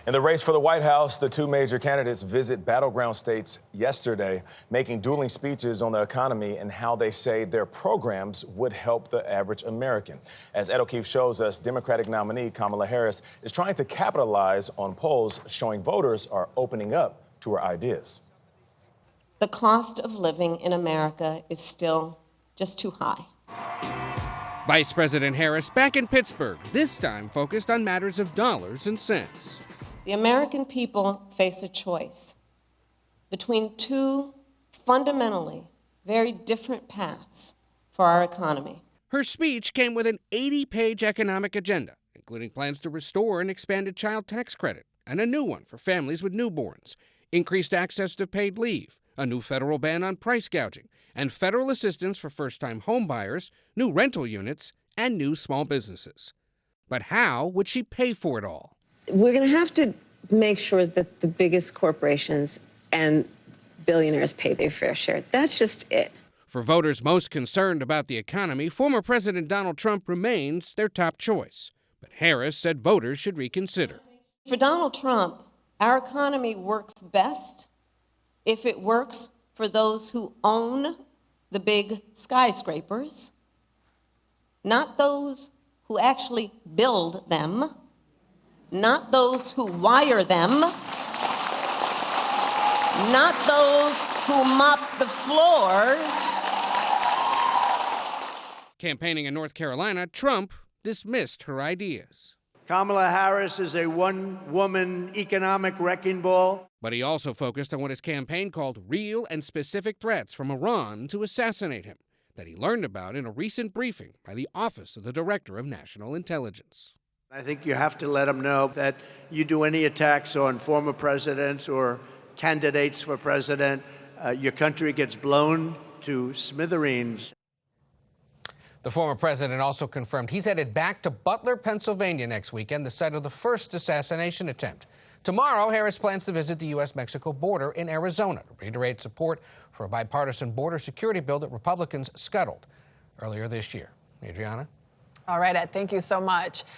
In the race for the White House, the two major candidates visit battleground states yesterday, making dueling speeches on the economy and how they say their programs would help the average American. As Ed O'Keefe shows us, Democratic nominee Kamala Harris is trying to capitalize on polls showing voters are opening up to her ideas. The cost of living in America is still just too high. Vice President Harris back in Pittsburgh, this time focused on matters of dollars and cents. The American people face a choice between two fundamentally very different paths for our economy. Her speech came with an 80-page economic agenda, including plans to restore an expanded child tax credit and a new one for families with newborns, increased access to paid leave, a new federal ban on price gouging, and federal assistance for first-time home buyers, new rental units, and new small businesses. But how would she pay for it all? We're going to have to make sure that the biggest corporations and billionaires pay their fair share. That's just it. For voters most concerned about the economy, former President Donald Trump remains their top choice. But Harris said voters should reconsider. For Donald Trump, our economy works best if it works for those who own the big skyscrapers, not those who actually build them, not those who wire them, not those who mop the floors. Campaigning in North Carolina, Trump dismissed her ideas. Kamala Harris is a one-woman economic wrecking ball. But he also focused on what his campaign called real and specific threats from Iran to assassinate him, that he learned about in a recent briefing by the Office of the Director of National Intelligence. I think you have to let them know that you do any attacks on former presidents or candidates for president, your country gets blown to smithereens. The former president also confirmed he's headed back to Butler, Pennsylvania next weekend, the site of the first assassination attempt. Tomorrow, Harris plans to visit the U.S.-Mexico border in Arizona to reiterate support for a bipartisan border security bill that Republicans scuttled earlier this year. Adriana? All right, Ed, thank you so much.